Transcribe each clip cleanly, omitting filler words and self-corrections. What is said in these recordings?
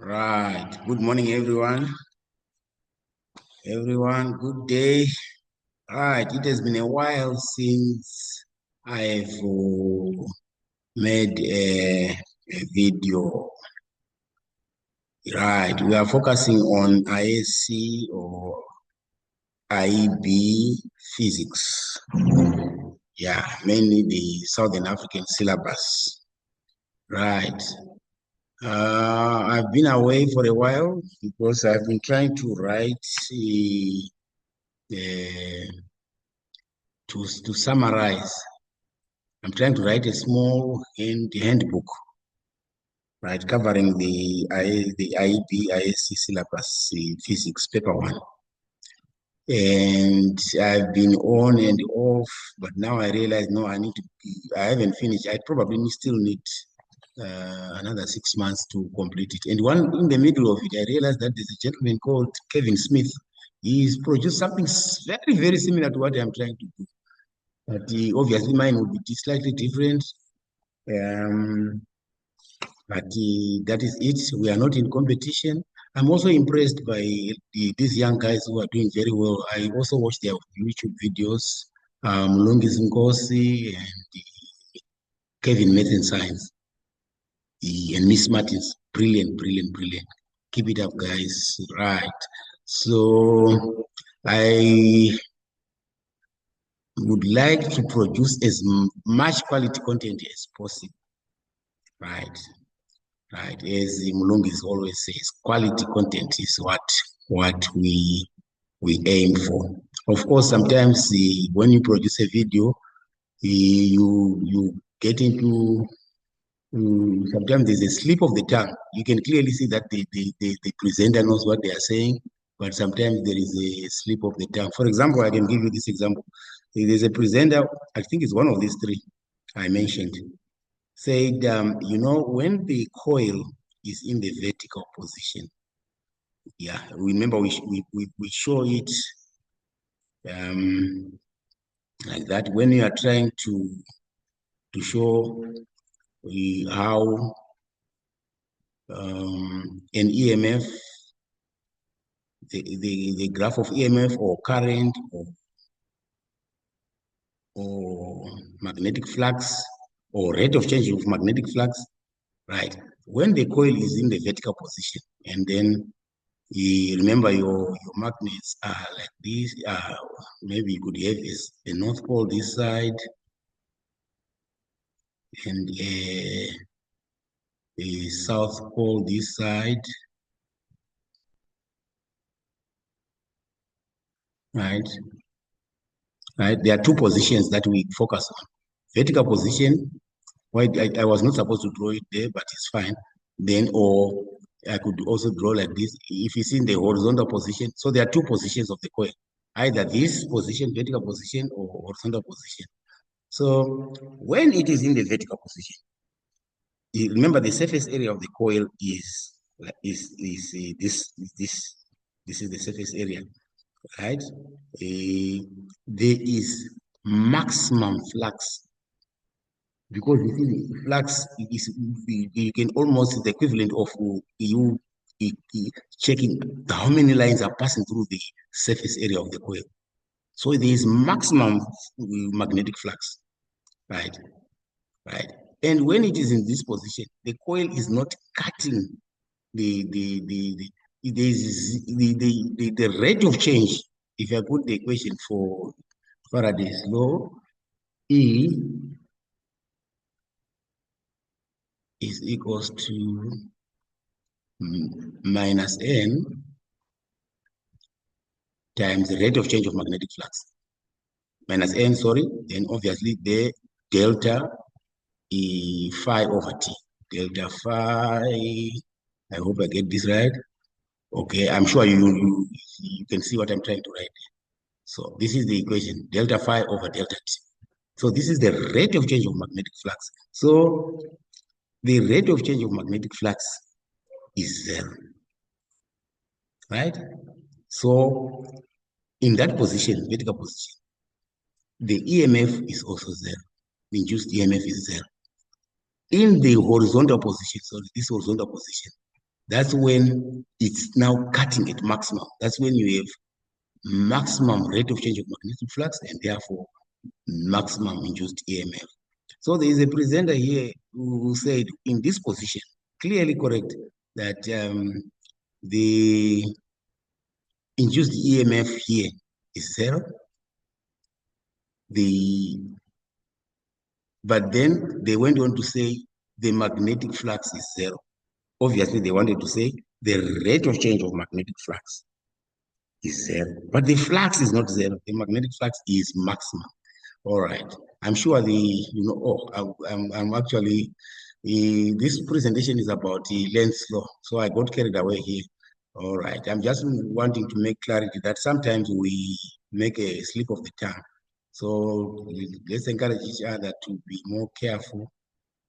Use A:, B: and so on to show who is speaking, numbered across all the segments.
A: Right. Good morning, everyone. Good day. Right. It has been a while since I've made a video. Right. We are focusing on ISC or IEB physics. Yeah, mainly the Southern African syllabus. Right. I've been away for a while because I've been trying to write to summarize. I'm trying to write a small handbook, right, covering the IEB-ISC syllabus, physics paper 1. And I've been on and off, but now I realize, no, I haven't finished. I probably still need another 6 months to complete it. And in the middle of it, I realized that there's a gentleman called Kevin Smith. He's produced something very, very similar to what I'm trying to do. But obviously mine will be slightly different. But that is it. We are not in competition. I'm also impressed by these young guys who are doing very well. I also watch their YouTube videos, Mulungi Nkosi and Kevin Nathan Science and Miss Martins. Brilliant, brilliant, brilliant. Keep it up, guys. Right. So I would like to produce as much quality content as possible. Right. Right. As Mulungi always says, quality content is what we aim for. Of course, sometimes when you produce a video, you get into sometimes there's a slip of the tongue. You can clearly see that the presenter knows what they are saying, but sometimes there is a slip of the tongue. For example, I can give you this example. There's a presenter, I think it's one of these three I mentioned, said, when the coil is in the vertical position, yeah, remember we show it like that when you are trying to show how an EMF, the graph of EMF or current or magnetic flux or rate of change of magnetic flux, right? When the coil is in the vertical position, and then remember your magnets are like this. Maybe you could have the North Pole this side and the South Pole this side, right? Right. There are two positions that we focus on. Vertical position. Well, I was not supposed to draw it there, but it's fine. Then, or I could also draw like this. If it's in the horizontal position, so there are two positions of the coil, either this position, vertical position, or horizontal position. So when it is in the vertical position, remember the surface area of the coil is this is the surface area, right? There is maximum flux, because you see the flux is, you can almost the equivalent of you checking how many lines are passing through the surface area of the coil. So there is maximum magnetic flux, right? Right. And when it is in this position, the coil is not cutting the rate of change. If I put the equation for Faraday's law, E is equals to minus N times the rate of change of magnetic flux. Minus N, sorry, then obviously the delta phi over T. Delta phi, I hope I get this right. Okay, I'm sure you can see what I'm trying to write. So this is the equation, delta phi over delta T. So this is the rate of change of magnetic flux. So the rate of change of magnetic flux is 0, right? So in that position, vertical position, the EMF is also 0. The induced EMF is 0. In the horizontal position, so this horizontal position, that's when it's now cutting at maximum. That's when you have maximum rate of change of magnetic flux and therefore maximum induced EMF. So there is a presenter here who said in this position, clearly correct, that the induced EMF here is 0. But then they went on to say the magnetic flux is 0. Obviously, they wanted to say the rate of change of magnetic flux is 0. But the flux is not 0. The magnetic flux is maximum. All right. I'm sure I'm actually, this presentation is about the Lenz law. So I got carried away here. All right. I'm just wanting to make clarity that sometimes we make a slip of the tongue. So let's encourage each other to be more careful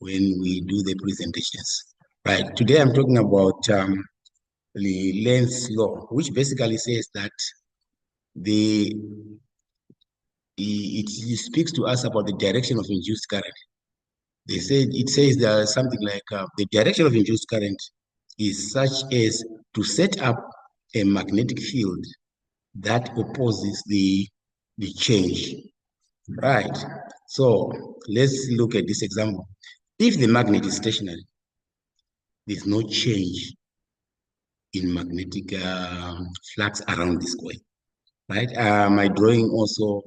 A: when we do the presentations. Right. Today I'm talking about the Lenz law, which basically says that it speaks to us about the direction of induced current. It says that something like the direction of induced current is such as to set up a magnetic field that opposes the change. Right. So let's look at this example. If the magnet is stationary, there's no change in magnetic flux around this coil. Right. My drawing also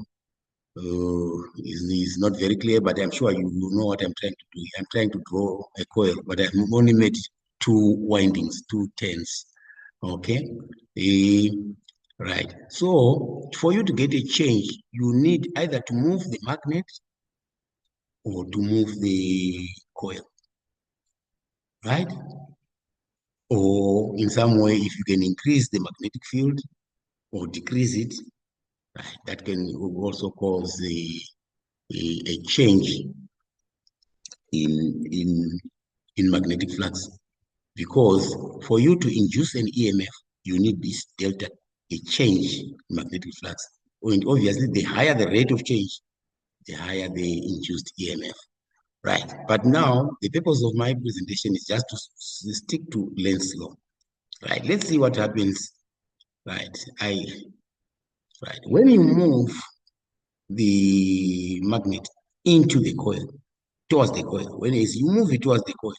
A: is not very clear, but I'm sure you know what I'm trying to do. I'm trying to draw a coil, but I've only made 2 windings, 2 turns. Okay. Right. So for you to get a change, you need either to move the magnet or to move the coil. Right? Or in some way, if you can increase the magnetic field or decrease it, right, that can also cause a change in magnetic flux. Because for you to induce an EMF, you need this delta, a change in magnetic flux. And obviously, the higher the rate of change, the higher the induced EMF. Right. But now, the purpose of my presentation is just to stick to Lenz law. Right. Let's see what happens. Right. When you move the magnet into the coil, towards the coil, as you move it towards the coil,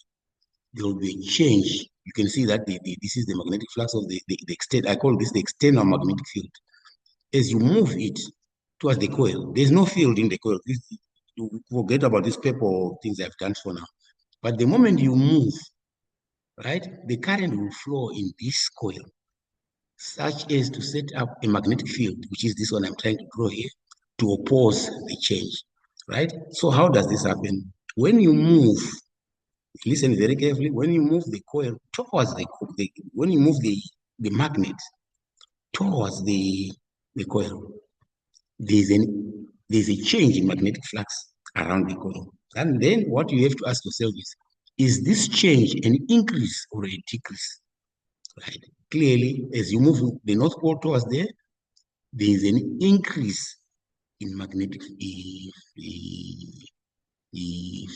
A: there will be a change. You can see that this is the magnetic flux of the extent. I call this the external magnetic field. As you move it towards the coil, there's no field in the coil. You forget about this paper things I've done for now. But the moment you move, right, the current will flow in this coil, such as to set up a magnetic field, which is this one I'm trying to draw here, to oppose the change, right? So how does this happen? When you move, listen very carefully, when you move the coil towards when you move the magnet towards the coil, there's a change in magnetic flux around the coil. And then what you have to ask yourself is this change an increase or a decrease? Right? Clearly, as you move the North Pole towards there is an increase in magnetic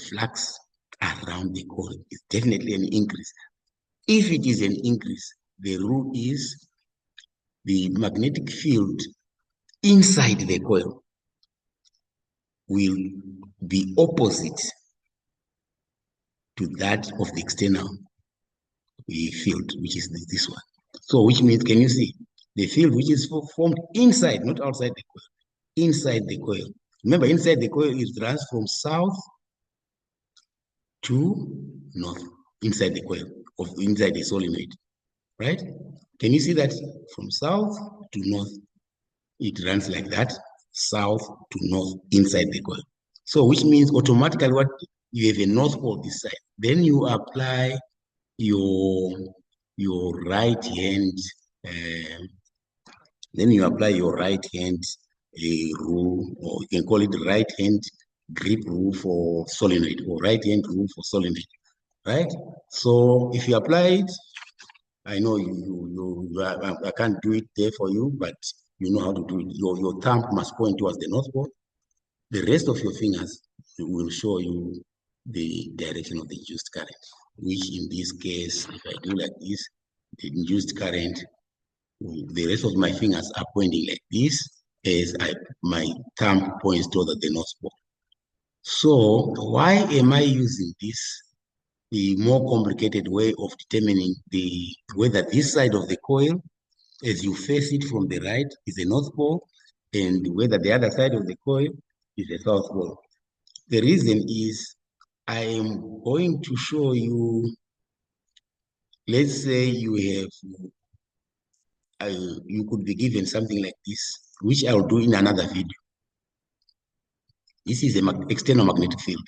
A: flux around the coil. It's definitely an increase. If it is an increase, the rule is the magnetic field inside the coil will be opposite to that of the external field, which is this one. So which means, can you see? The field which is formed inside, not outside the coil, inside the coil. Remember, inside the coil, it runs from south to north, inside the coil, inside the solenoid, right? Can you see that? From south to north, it runs like that, south to north, inside the coil. So which means automatically what you have a north pole this side. Then you apply your right hand, rule, or you can call it right hand grip rule for solenoid, or right hand rule for solenoid, right? So if you apply it, I know I can't do it there for you, but you know how to do it. Your thumb must point towards the North Pole. The rest of your fingers will show you the direction of the induced current, which in this case, if I do like this, the induced current, the rest of my fingers are pointing like this as my thumb points toward the North Pole. So why am I using this, the more complicated way of determining whether this side of the coil, as you face it from the right, is the North Pole, and whether the other side of the coil is the South Pole? The reason is I am going to show you, let's say you have, you could be given something like this, which I'll do in another video. This is an external magnetic field,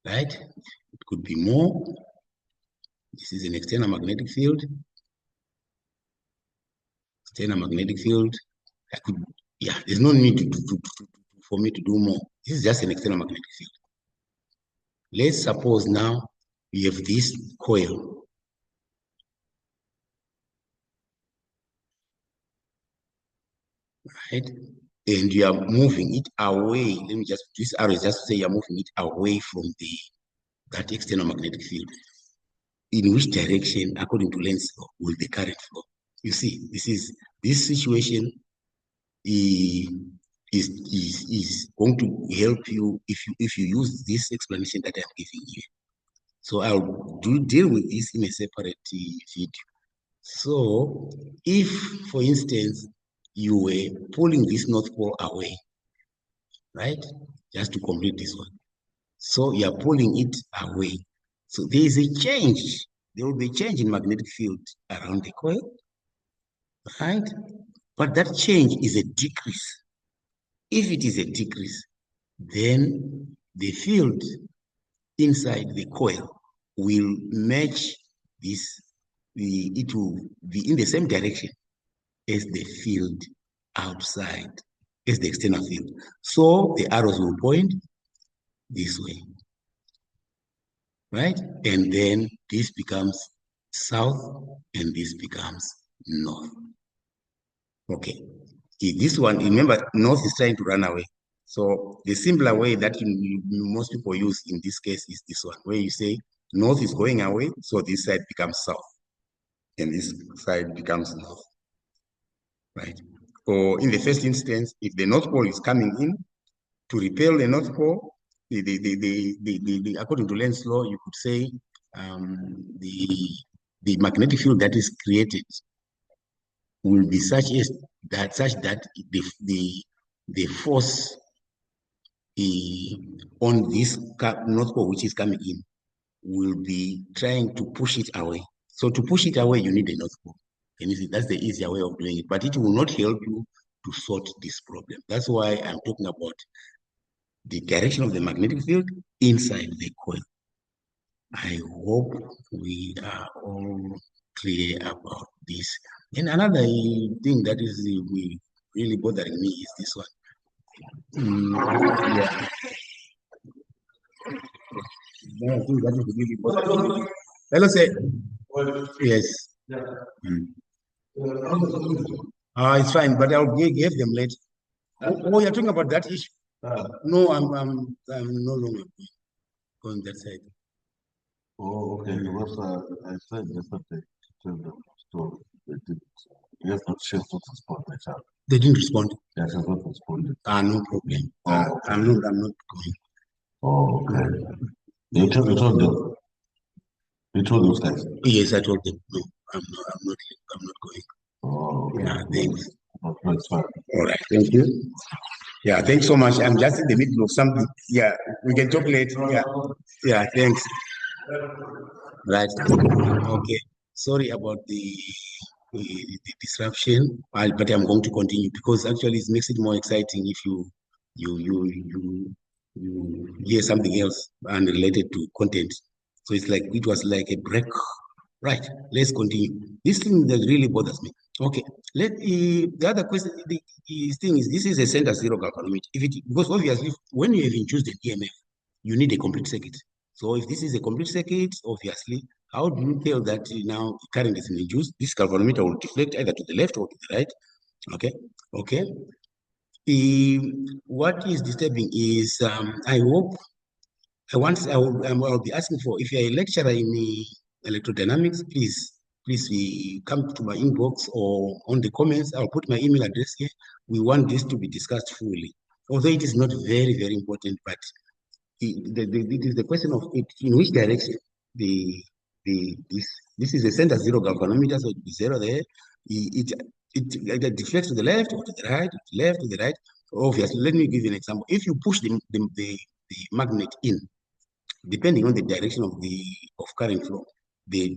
A: right? It could be more. This is an external magnetic field. External magnetic field. I could, yeah, there's no need for me to do more. This is just an external magnetic field. Let's suppose now we have this coil. Right? And you are moving it away. Let me just, this arrow is just to say you're moving it away from that external magnetic field. In which direction, according to Lenz law, will the current flow? You see, this situation is going to help you if you use this explanation that I'm giving you. So I'll deal with this in a separate video. So if, for instance, you were pulling this North Pole away, right? Just to complete this one. So you're pulling it away. So there is a change. There will be a change in magnetic field around the coil, right? But that change is a decrease. If it is a decrease, then the field inside the coil will match this, it will be in the same direction as the field outside, as the external field. So the arrows will point this way, right? And then this becomes south and this becomes north. Okay. This one, remember, north is trying to run away. So the simpler way that most people use in this case is this one, where you say north is going away, so this side becomes south, and this side becomes north, right? Or in the first instance, if the North Pole is coming in, to repel the North Pole, according to Lenz law, you could say the magnetic field that is created will be such that the force on this North Pole which is coming in will be trying to push it away. So to push it away, you need a North Pole. And you see, that's the easier way of doing it, but it will not help you to sort this problem. That's why I'm talking about the direction of the magnetic field inside the coil. I hope we are all clear about this. And another thing that is really bothering me is this one. Yeah. I think that is really bothering me. Hello, say. Yes. It's fine, but I'll give them later. Oh, you're talking about that issue? No, I'm no longer going that side.
B: Oh, okay. Because I said yesterday to the store, yes, not sure to respond.
A: They didn't respond.
B: Yes, I not responded.
A: No problem. Okay. I'm not going.
B: Oh, okay. You told them. You told those guys.
A: Yes, I told them. No, I'm not going.
B: Oh, okay.
A: Yeah, thanks.
B: That's fine.
A: All right, thank you. Yeah, thanks so much. I'm just in the middle of something. Yeah, we can talk later. Yeah, thanks. Right. Okay. Sorry about the disruption, but I'm going to continue because actually it makes it more exciting if you hear something else unrelated to content. So it's like it was like a break. Right. Let's continue. This thing that really bothers me. Okay. The other question, the thing is, this is a center zero galvanometer. Because obviously, when you have induced an EMF, you need a complete circuit. So if this is a complete circuit, obviously, how do you tell that now current is induced? This galvanometer will deflect either to the left or to the right. Okay. Okay. What is disturbing is I hope I'll be asking for, if you're a lecturer in electrodynamics, please we come to my inbox or on the comments. I'll put my email address here. We want this to be discussed fully. Although it is not very, very important, but it is the question of it, in which direction this is a center zero galvanometer, so it will be zero there. It deflects to the left or to the right, to the left, to the right. Obviously, let me give you an example. If you push the magnet in, depending on the direction of current flow, the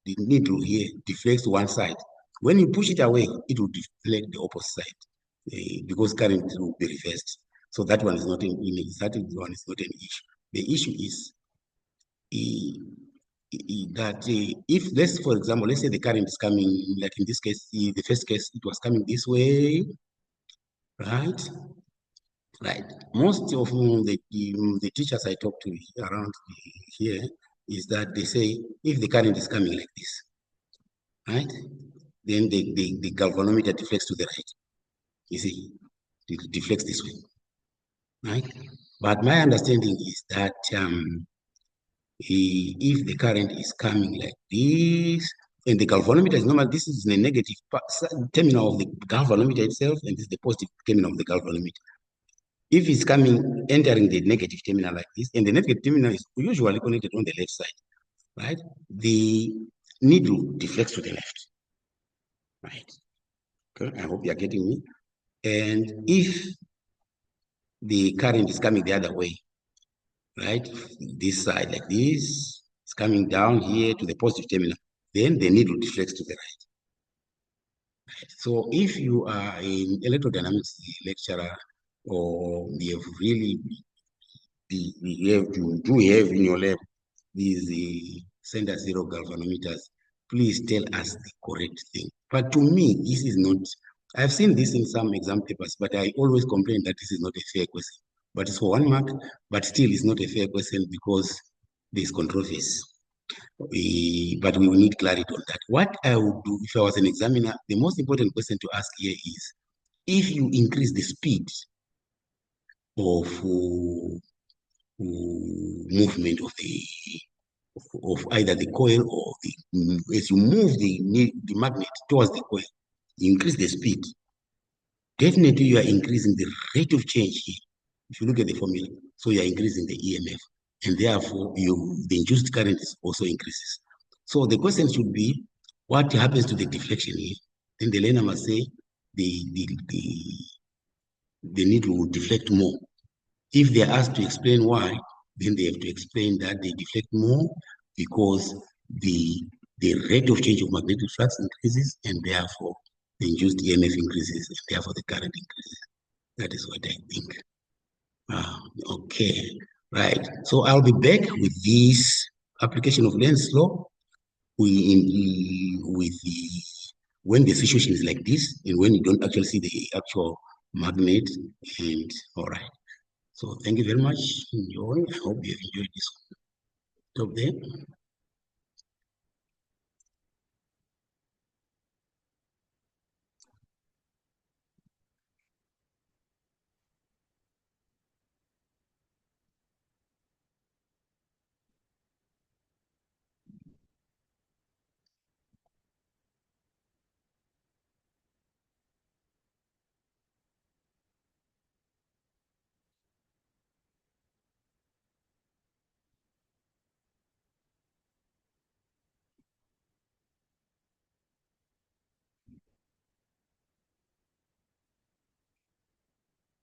A: needle here deflects to one side. When you push it away, it will deflect the opposite side because current will be reversed. So that one is not an issue. The issue is that if, for example, let's say the current is coming, like in this case, the first case, it was coming this way, right? Right. Most of the teachers I talk to around here is that they say if the current is coming like this, right, then the galvanometer deflects to the right. You see, it deflects this way, right? But my understanding is that if the current is coming like this, and the galvanometer is normal, this is the negative terminal of the galvanometer itself, and this is the positive terminal of the galvanometer. If it's coming, entering the negative terminal like this, and the negative terminal is usually connected on the left side, right? The needle deflects to the left, right? Okay, I hope you're getting me. And if the current is coming the other way, right? This side like this, it's coming down here to the positive terminal, then the needle deflects to the right. So if you are an electrodynamics lecturer, or you have really do have in your lab these center zero galvanometers, please tell us the correct thing. But to me, this is not, I've seen this in some exam papers, but I always complain that this is not a fair question. But it's for 1 mark, but still it's not a fair question because there's controversy. But we will need clarity on that. What I would do if I was an examiner, the most important question to ask here is, if you increase the speed of movement of either the coil or as you move the magnet towards the coil, you increase the speed, definitely you are increasing the rate of change here. If you look at the formula, so you are increasing the EMF, and therefore the induced current also increases. So the question should be, what happens to the deflection here? Then the learner must say the needle will deflect more. If they are asked to explain why, then they have to explain that they deflect more because the rate of change of magnetic flux increases, and therefore the induced EMF increases, and therefore the current increases. That is what I think. Okay, right. So I'll be back with this application of Lenz law when the situation is like this, and when you don't actually see the actual magnet. And all right. So thank you very much. Enjoy. I hope you have enjoyed this. Stop there.